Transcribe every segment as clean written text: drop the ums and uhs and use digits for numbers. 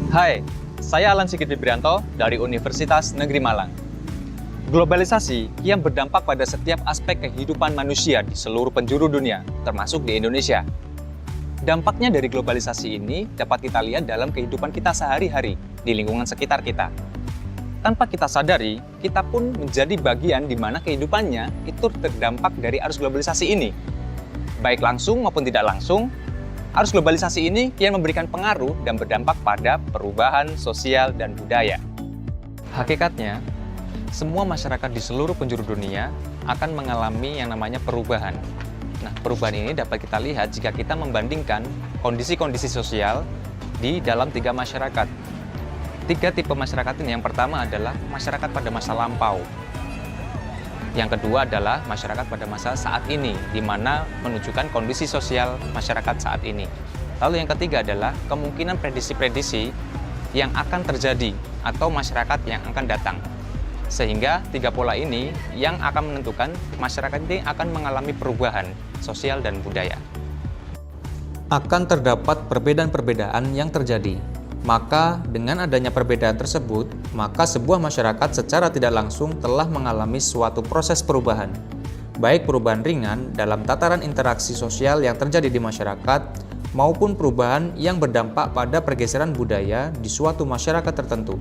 Hai, saya Alan Sigit Wibrianto dari Universitas Negeri Malang. Globalisasi yang berdampak pada setiap aspek kehidupan manusia di seluruh penjuru dunia, termasuk di Indonesia. Dampaknya dari globalisasi ini dapat kita lihat dalam kehidupan kita sehari-hari di lingkungan sekitar kita. Tanpa kita sadari, kita pun menjadi bagian di mana kehidupannya itu terdampak dari arus globalisasi ini. Baik langsung maupun tidak langsung, arus globalisasi ini kian memberikan pengaruh dan berdampak pada perubahan sosial dan budaya. Hakikatnya, semua masyarakat di seluruh penjuru dunia akan mengalami yang namanya perubahan. Nah, perubahan ini dapat kita lihat jika kita membandingkan kondisi-kondisi sosial di dalam tiga masyarakat. Tiga tipe masyarakat ini, yang pertama adalah masyarakat pada masa lampau. Yang kedua adalah masyarakat pada masa saat ini, di mana menunjukkan kondisi sosial masyarakat saat ini. Lalu yang ketiga adalah kemungkinan prediksi-prediksi yang akan terjadi atau masyarakat yang akan datang. Sehingga tiga pola ini yang akan menentukan masyarakat ini akan mengalami perubahan sosial dan budaya. Akan terdapat perbedaan-perbedaan yang terjadi. Maka dengan adanya perbedaan tersebut, maka sebuah masyarakat secara tidak langsung telah mengalami suatu proses perubahan. Baik perubahan ringan dalam tataran interaksi sosial yang terjadi di masyarakat, maupun perubahan yang berdampak pada pergeseran budaya di suatu masyarakat tertentu.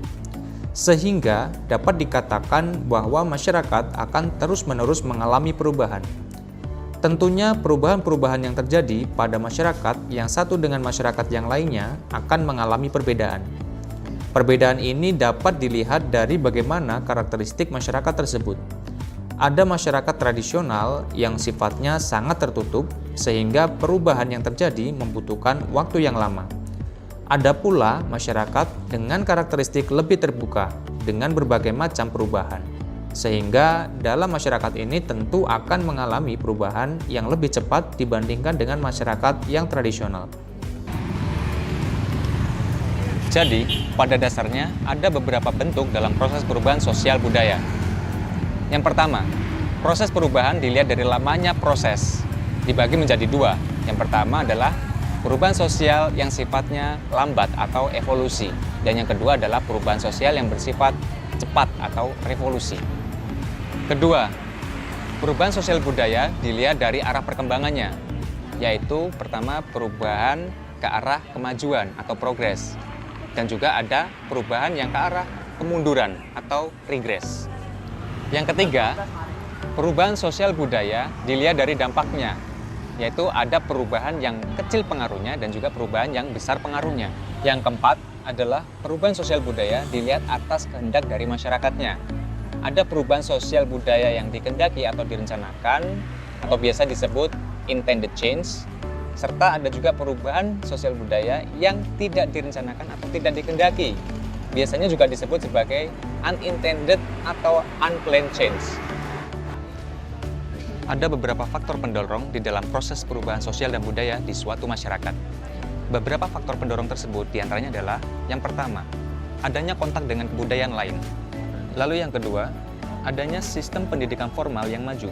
Sehingga dapat dikatakan bahwa masyarakat akan terus-menerus mengalami perubahan. Tentunya perubahan-perubahan yang terjadi pada masyarakat yang satu dengan masyarakat yang lainnya akan mengalami perbedaan. Perbedaan ini dapat dilihat dari bagaimana karakteristik masyarakat tersebut. Ada masyarakat tradisional yang sifatnya sangat tertutup, sehingga perubahan yang terjadi membutuhkan waktu yang lama. Ada pula masyarakat dengan karakteristik lebih terbuka, dengan berbagai macam perubahan. Sehingga dalam masyarakat ini tentu akan mengalami perubahan yang lebih cepat dibandingkan dengan masyarakat yang tradisional. Jadi, pada dasarnya ada beberapa bentuk dalam proses perubahan sosial budaya. Yang pertama, proses perubahan dilihat dari lamanya proses, dibagi menjadi dua. Yang pertama adalah perubahan sosial yang sifatnya lambat atau evolusi, dan yang kedua adalah perubahan sosial yang bersifat cepat atau revolusi. Kedua, perubahan sosial budaya dilihat dari arah perkembangannya, yaitu pertama perubahan ke arah kemajuan atau progres, dan juga ada perubahan yang ke arah kemunduran atau regres. Yang ketiga, perubahan sosial budaya dilihat dari dampaknya, yaitu ada perubahan yang kecil pengaruhnya dan juga perubahan yang besar pengaruhnya. Yang keempat adalah perubahan sosial budaya dilihat atas kehendak dari masyarakatnya. Ada perubahan sosial budaya yang dikehendaki atau direncanakan, atau biasa disebut intended change, serta ada juga perubahan sosial budaya yang tidak direncanakan atau tidak dikehendaki. Biasanya juga disebut sebagai unintended atau unplanned change. Ada beberapa faktor pendorong di dalam proses perubahan sosial dan budaya di suatu masyarakat. Beberapa faktor pendorong tersebut diantaranya adalah yang pertama, adanya kontak dengan kebudayaan lain. Lalu yang kedua, adanya sistem pendidikan formal yang maju.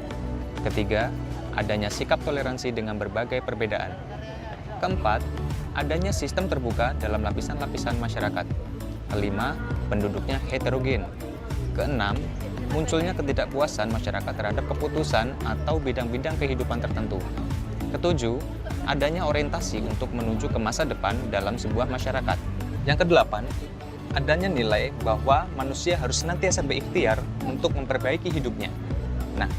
Ketiga, adanya sikap toleransi dengan berbagai perbedaan. Keempat, adanya sistem terbuka dalam lapisan-lapisan masyarakat. Kelima, penduduknya heterogen. Keenam, munculnya ketidakpuasan masyarakat terhadap keputusan atau bidang-bidang kehidupan tertentu. Ketujuh, adanya orientasi untuk menuju ke masa depan dalam sebuah masyarakat. Yang kedelapan, adanya nilai bahwa manusia harus senantiasa berikhtiar untuk memperbaiki hidupnya. Nah,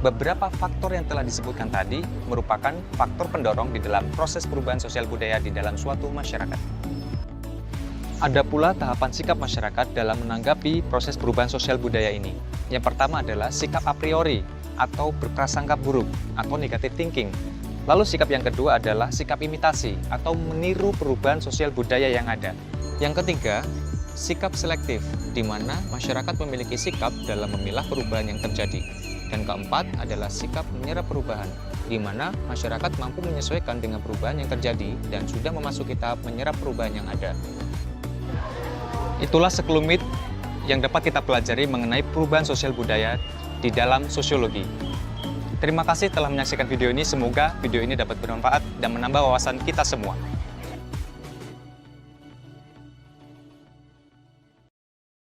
beberapa faktor yang telah disebutkan tadi merupakan faktor pendorong di dalam proses perubahan sosial budaya di dalam suatu masyarakat. Ada pula tahapan sikap masyarakat dalam menanggapi proses perubahan sosial budaya ini. Yang pertama adalah sikap a priori atau berprasangka buruk atau negative thinking. Lalu sikap yang kedua adalah sikap imitasi atau meniru perubahan sosial budaya yang ada. Yang ketiga, sikap selektif, di mana masyarakat memiliki sikap dalam memilah perubahan yang terjadi. Dan keempat adalah sikap menyerap perubahan, di mana masyarakat mampu menyesuaikan dengan perubahan yang terjadi dan sudah memasuki tahap menyerap perubahan yang ada. Itulah sekelumit yang dapat kita pelajari mengenai perubahan sosial budaya di dalam sosiologi. Terima kasih telah menyaksikan video ini, semoga video ini dapat bermanfaat dan menambah wawasan kita semua.